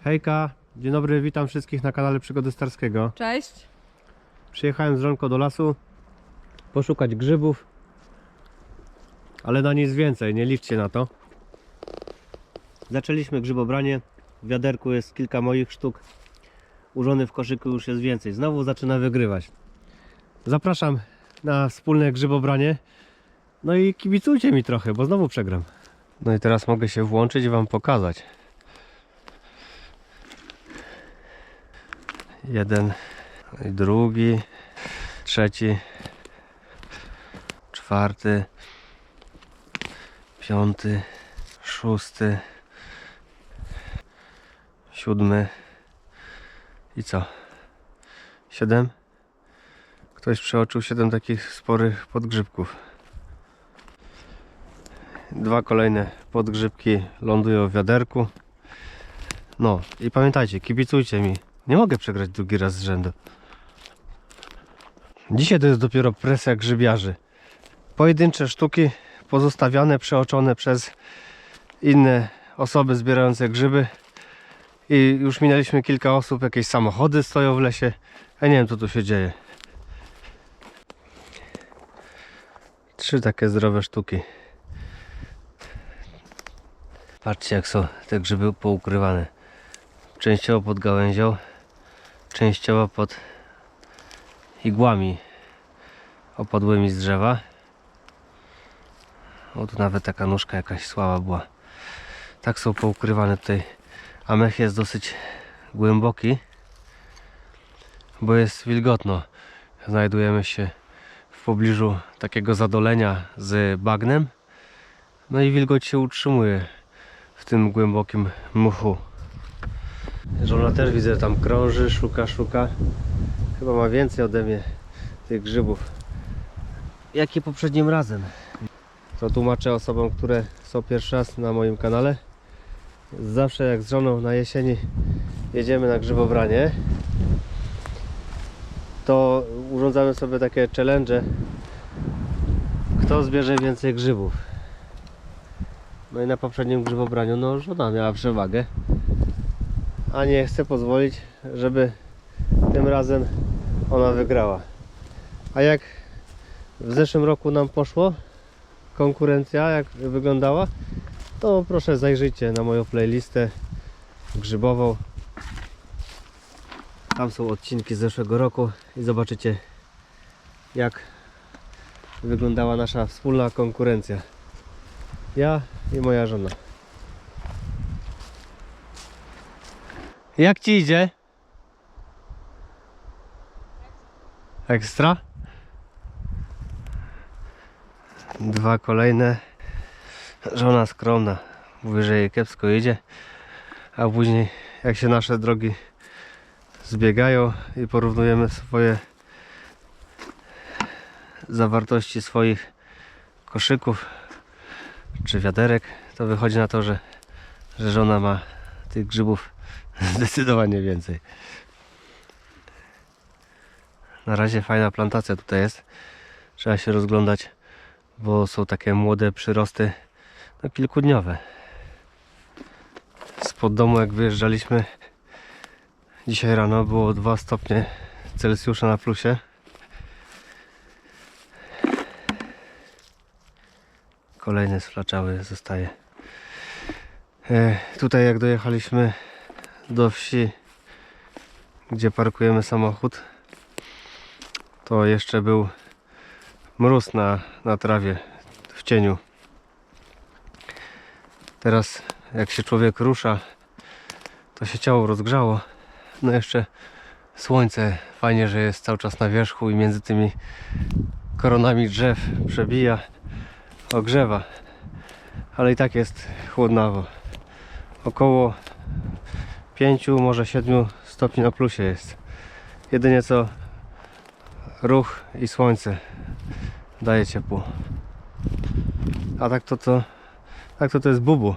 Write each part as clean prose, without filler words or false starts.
Hejka, dzień dobry, witam wszystkich na kanale Przygody Starskiego. Cześć. Przyjechałem z żonką do lasu poszukać grzybów, ale na nic więcej, nie liczcie na to. Zaczęliśmy grzybobranie, w wiaderku jest kilka moich sztuk, u żony w koszyku już jest więcej, znowu zaczyna wygrywać. Zapraszam na wspólne grzybobranie, no i kibicujcie mi trochę, bo znowu przegram. No i teraz mogę się włączyć i wam pokazać. Jeden, drugi, trzeci, czwarty, piąty, szósty, siódmy i co? 7? Ktoś przeoczył 7 takich sporych podgrzybków. Dwa kolejne podgrzybki lądują w wiaderku. No i pamiętajcie, kibicujcie mi. Nie mogę przegrać drugi raz z rzędu. Dzisiaj to jest dopiero presja grzybiarzy. Pojedyncze sztuki pozostawiane, przeoczone przez inne osoby zbierające grzyby. I już minęliśmy kilka osób, jakieś samochody stoją w lesie. Ja nie wiem, co tu się dzieje. 3 takie zdrowe sztuki. Patrzcie, jak są te grzyby poukrywane. Częściowo pod gałęzią, częściowo pod igłami opadłymi z drzewa. O, tu nawet taka nóżka jakaś słaba była. Tak są poukrywane tutaj. A mech jest dosyć głęboki, bo jest wilgotno. Znajdujemy się w pobliżu takiego zadolenia z bagnem. No i wilgoć się utrzymuje w tym głębokim mchu. Żona też widzę, tam krąży, szuka. Chyba ma więcej ode mnie tych grzybów. Jak i poprzednim razem. To tłumaczę osobom, które są pierwszy raz na moim kanale. Zawsze jak z żoną na jesieni jedziemy na grzybobranie, to urządzamy sobie takie challenge, kto zbierze więcej grzybów. No i na poprzednim grzybobraniu no żona miała przewagę, a nie chcę pozwolić, żeby tym razem ona wygrała. A jak w zeszłym roku nam poszło, konkurencja jak wyglądała, to proszę zajrzyjcie na moją playlistę grzybową. Tam są odcinki z zeszłego roku i zobaczycie, jak wyglądała nasza wspólna konkurencja. Ja i moja żona. Jak ci idzie? Ekstra? 2 kolejne. Żona skromna. Mówi, że jej kiepsko idzie. A później jak się nasze drogi zbiegają i porównujemy swoje zawartości swoich koszyków czy wiaderek, to wychodzi na to, że żona ma tych grzybów zdecydowanie więcej. Na razie fajna plantacja tutaj jest. Trzeba się rozglądać, bo są takie młode przyrosty, no kilkudniowe. Spod domu jak wyjeżdżaliśmy dzisiaj rano, było 2 stopnie Celsjusza na plusie. Kolejny sflaczały zostaje. Tutaj jak dojechaliśmy do wsi, gdzie parkujemy samochód, to jeszcze był mróz na trawie, w cieniu. Teraz jak się człowiek rusza, to się ciało rozgrzało. No jeszcze słońce, fajnie, że jest cały czas na wierzchu i między tymi koronami drzew przebija, ogrzewa, ale i tak jest chłodnawo. Około 5, może 7 stopni na plusie jest. Jedynie co ruch i słońce daje ciepło. A tak to jest bubu.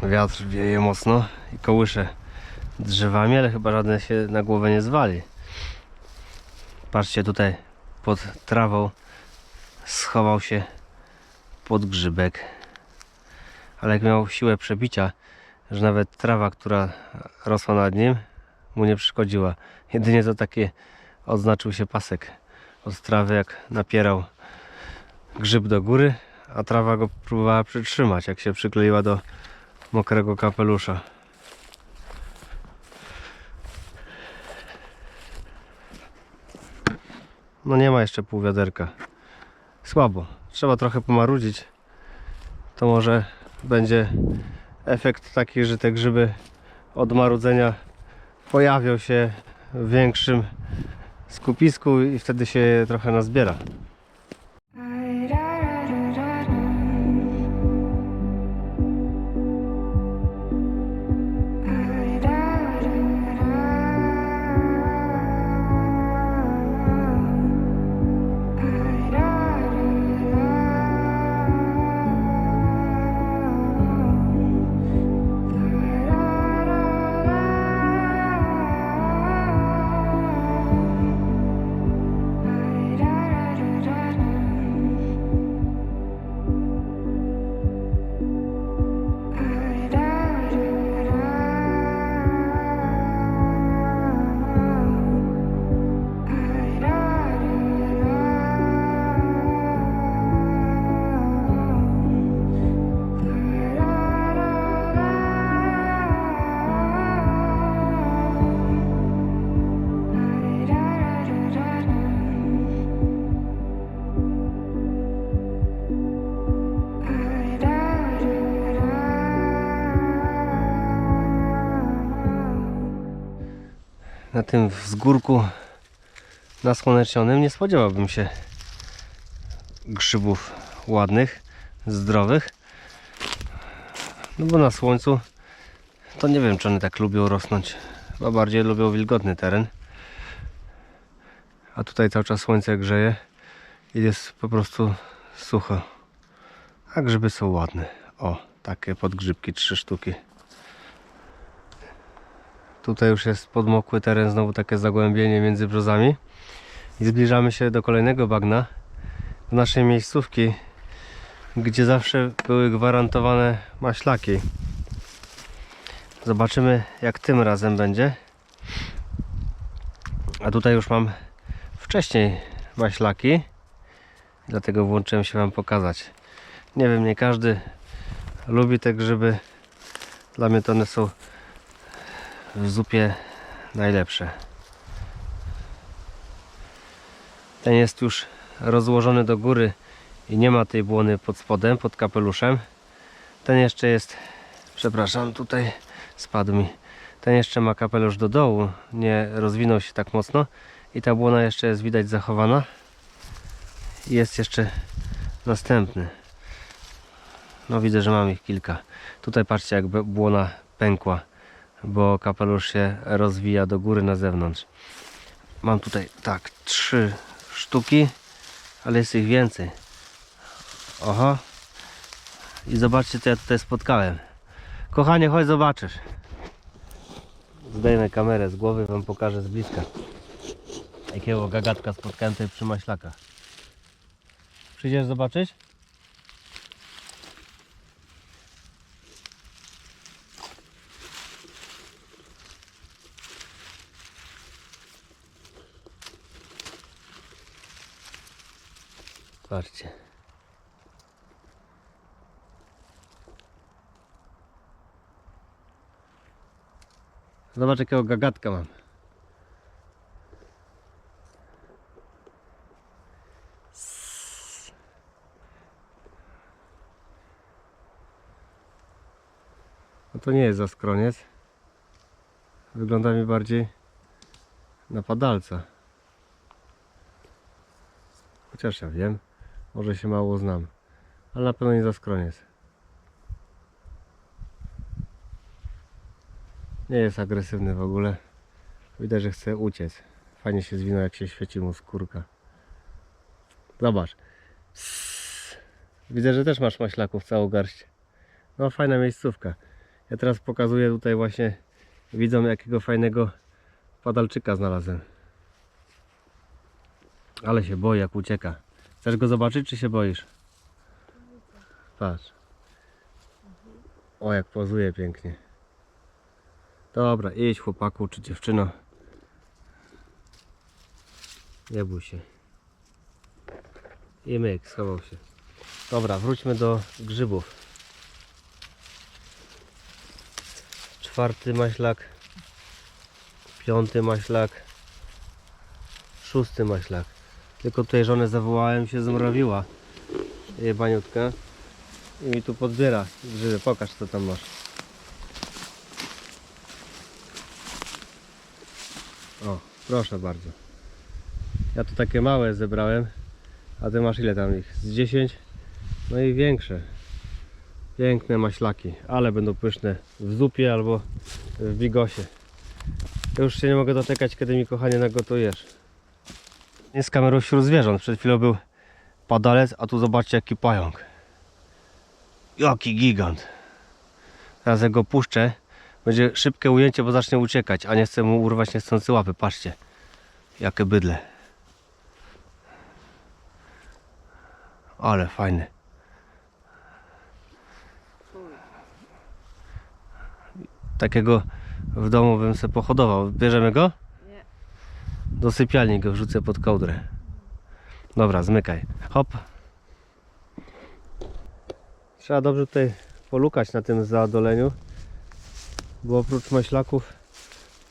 Wiatr wieje mocno i kołysze drzewami, ale chyba żadne się na głowę nie zwali. Patrzcie, tutaj pod trawą schował się podgrzybek, ale jak miał siłę przebicia, że nawet trawa, która rosła nad nim, mu nie przeszkodziła. Jedynie to takie odznaczył się pasek od trawy, jak napierał grzyb do góry, a trawa go próbowała przytrzymać, jak się przykleiła do mokrego kapelusza. No nie ma jeszcze pół wiaderka. Słabo. Trzeba trochę pomarudzić. To może będzie efekt taki, że te grzyby od marudzenia pojawią się w większym skupisku i wtedy się je trochę nazbiera. Na tym wzgórku nasłonecznionym nie spodziewałbym się grzybów ładnych, zdrowych. No bo na słońcu to nie wiem, czy one tak lubią rosnąć. Chyba bardziej lubią wilgotny teren. A tutaj cały czas słońce grzeje i jest po prostu sucho. A grzyby są ładne. O, takie podgrzybki, 3 sztuki. Tutaj już jest podmokły teren, znowu takie zagłębienie między brzozami. I zbliżamy się do kolejnego bagna, do naszej miejscówki, gdzie zawsze były gwarantowane maślaki. Zobaczymy, jak tym razem będzie. A tutaj już mam wcześniej maślaki, dlatego włączyłem się Wam pokazać. Nie wiem, nie każdy lubi te grzyby. Dla mnie to one są w zupie najlepsze. Ten jest już rozłożony do góry i nie ma tej błony pod spodem, pod kapeluszem. Ten jeszcze jest, przepraszam, tutaj spadł mi. Ten jeszcze ma kapelusz do dołu, nie rozwinął się tak mocno i ta błona jeszcze jest widać zachowana. I jest jeszcze następny. No widzę, że mam ich kilka. Tutaj patrzcie, jak błona pękła, bo kapelusz się rozwija do góry na zewnątrz. Mam tutaj tak 3 sztuki, ale jest ich więcej. Oho. I zobaczcie, co ja tutaj spotkałem. Kochanie, chodź zobaczysz. Zdejmę kamerę z głowy, Wam pokażę z bliska. Jakiego gagatka spotkałem tutaj przy maślakach. Przyjdziesz zobaczyć? Patrzcie. Zobacz, jakiego gagatka mam. No to nie jest zaskroniec. Wygląda mi bardziej na padalca. Chociaż ja wiem, może się mało znam. Ale na pewno nie zaskroniec. Nie jest agresywny w ogóle. Widać, że chce uciec. Fajnie się zwinął, jak się świeci mu skórka. Zobacz. Widzę, że też masz maślaków całą garść. No fajna miejscówka. Ja teraz pokazuję tutaj właśnie widzą, jakiego fajnego padalczyka znalazłem. Ale się boi, jak ucieka. Chcesz go zobaczyć, czy się boisz? Patrz. O, jak pozuje pięknie. Dobra, idź chłopaku czy dziewczyno. Nie bój się. I myk, schował się. Dobra, wróćmy do grzybów. 4. maślak. 5. maślak. 6. maślak. Tylko tutaj żonę zawołałem, się zmrowiła. Jebaniutka. I mi tu podbiera grzyby. Pokaż, co tam masz. O, proszę bardzo. Ja tu takie małe zebrałem. A ty masz ile tam ich? Z 10? No i większe. Piękne maślaki. Ale będą pyszne w zupie albo w bigosie. Ja już się nie mogę doczekać, kiedy mi, kochanie, nagotujesz. Jest kamerą wśród zwierząt. Przed chwilą był padalec, a tu zobaczcie, jaki pająk. Jaki gigant. Teraz jak go puszczę, będzie szybkie ujęcie, bo zacznie uciekać, a nie chcę mu urwać niechcący łapy. Patrzcie, jakie bydle. Ale fajny. Takiego w domu bym sobie pohodował. Bierzemy go? Nie. Do sypialni go wrzucę pod kołdrę. Dobra, zmykaj. Hop. Trzeba dobrze tutaj polukać na tym zadoleniu, bo oprócz maślaków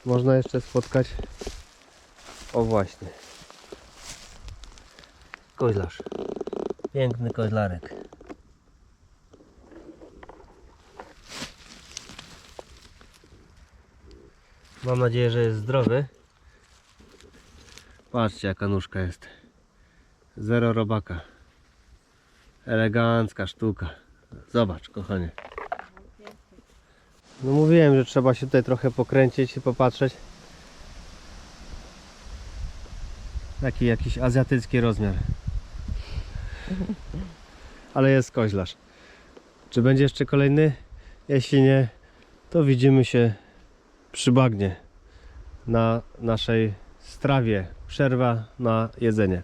można jeszcze spotkać, o właśnie, koźlarz. Piękny koźlarek. Mam nadzieję, że jest zdrowy. Patrzcie, jaka nóżka jest. Zero robaka. Elegancka sztuka. Zobacz, kochanie. No mówiłem, że trzeba się tutaj trochę pokręcić i popatrzeć. Taki jakiś azjatycki rozmiar. Ale jest koźlarz. Czy będzie jeszcze kolejny? Jeśli nie, to widzimy się przy bagnie na naszej strawie. Przerwa na jedzenie.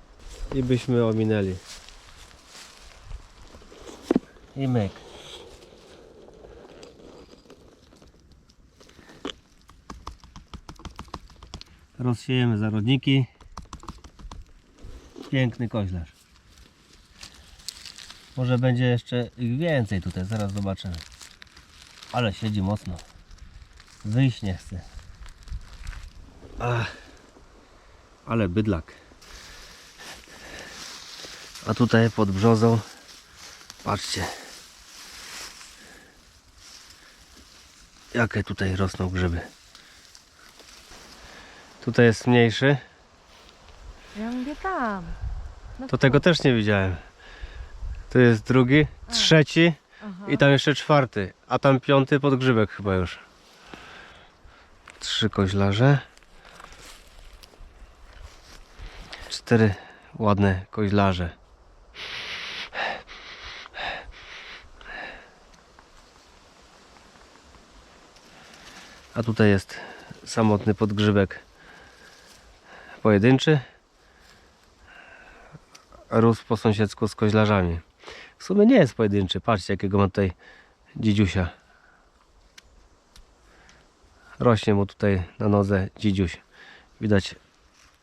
I byśmy ominęli. I myk. Rozsiejemy zarodniki. Piękny koźlarz. Może będzie jeszcze ich więcej tutaj, zaraz zobaczymy. Ale siedzi mocno. Wyjść nie chce. Ach, ale bydlak. A tutaj pod brzozą, patrzcie, jakie tutaj rosną grzyby. Tutaj jest mniejszy. Ja mówię tam. No To tego też nie widziałem. Tu jest drugi, trzeci Aha. i tam jeszcze 4, a tam 5 podgrzybek chyba już. 3 koźlarze. 4 ładne koźlarze. A tutaj jest samotny podgrzybek pojedynczy. Rósł po sąsiedzku z koźlarzami. W sumie nie jest pojedynczy. Patrzcie, jakiego ma tutaj dzidziusia. Rośnie mu tutaj na nodze dzidziuś. Widać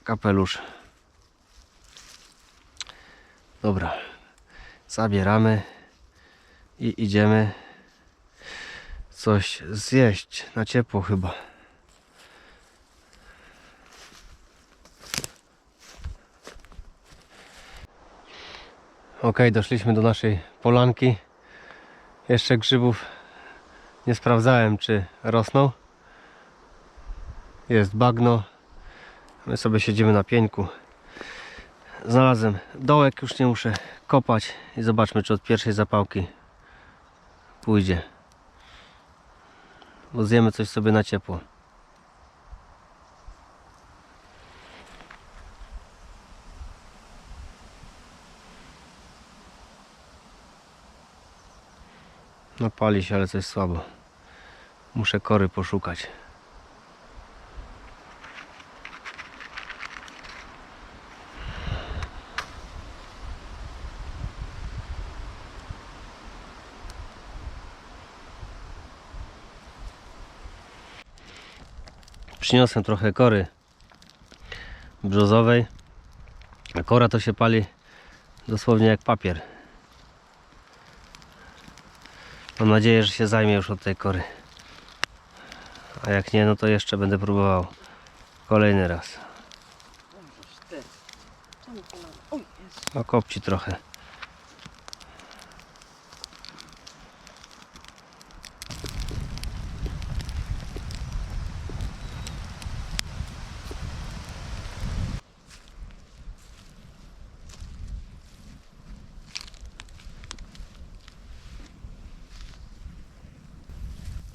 kapelusz. Dobra. Zabieramy i idziemy coś zjeść na ciepło chyba. Ok, doszliśmy do naszej polanki. Jeszcze grzybów nie sprawdzałem, czy rosną. Jest bagno. My sobie siedzimy na pieńku. Znalazłem dołek, już nie muszę kopać. I zobaczmy, czy od pierwszej zapałki pójdzie. Bo zjemy coś sobie na ciepło. No pali się, ale coś słabo. Muszę kory poszukać. Przyniosłem trochę kory brzozowej. A kora to się pali dosłownie jak papier. Mam nadzieję, że się zajmie już od tej kory. A jak nie, no to jeszcze będę próbował kolejny raz. No kopci trochę.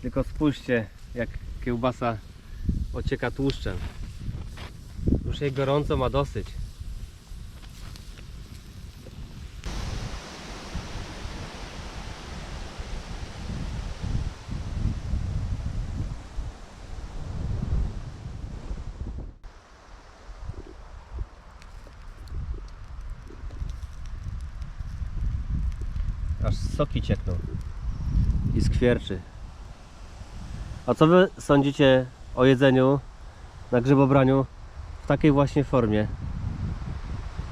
Tylko spójrzcie, jak kiełbasa ocieka tłuszczem. Już jej gorąco ma dosyć. Aż soki ciekną i skwierczy. A co wy sądzicie o jedzeniu na grzybobraniu w takiej właśnie formie?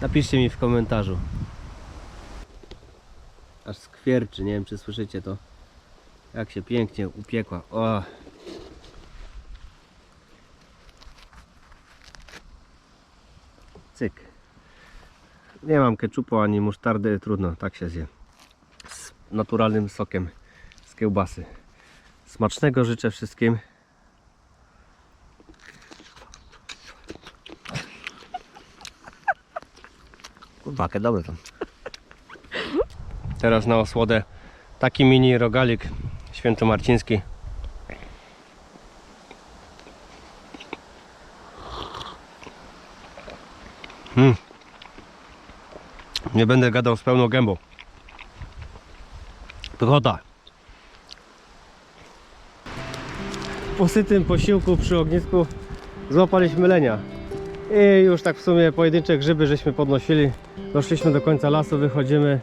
Napiszcie mi w komentarzu. Aż skwierczy, nie wiem czy słyszycie to. Jak się pięknie upiekła. O. Cyk. Nie mam keczupu ani musztardy, trudno, tak się zje. Z naturalnym sokiem z kiełbasy. Smacznego życzę wszystkim. Kurwa, jakie dobre to. Teraz na osłodę taki mini rogalik świętomarciński. Nie będę gadał z pełną gębą. Pychota. Po sytym posiłku przy ognisku złapaliśmy lenia. I już tak w sumie pojedyncze grzyby żeśmy podnosili. Doszliśmy do końca lasu, wychodzimy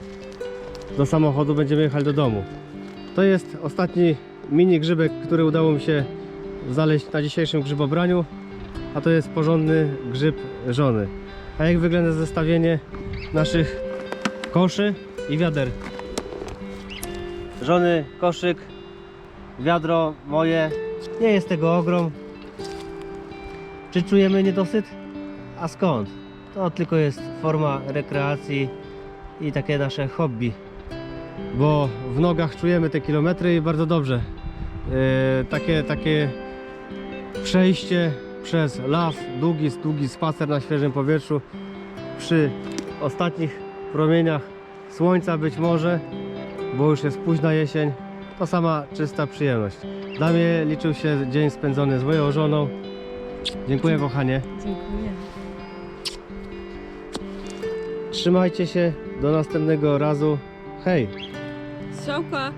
do samochodu, będziemy jechać do domu. To jest ostatni mini grzybek, który udało mi się znaleźć na dzisiejszym grzybobraniu. A to jest porządny grzyb żony. A jak wygląda zestawienie naszych koszy i wiader? Żony koszyk, wiadro moje. Nie jest tego ogrom. Czy czujemy niedosyt? A skąd? To tylko jest forma rekreacji i takie nasze hobby. Bo w nogach czujemy te kilometry i bardzo dobrze. Takie przejście przez las, długi spacer na świeżym powietrzu. Przy ostatnich promieniach słońca być może, bo już jest późna jesień. To sama czysta przyjemność. Dla mnie liczył się dzień spędzony z moją żoną. Dziękuję, kochanie. Dziękuję. Trzymajcie się, do następnego razu. Hej! Strzałka!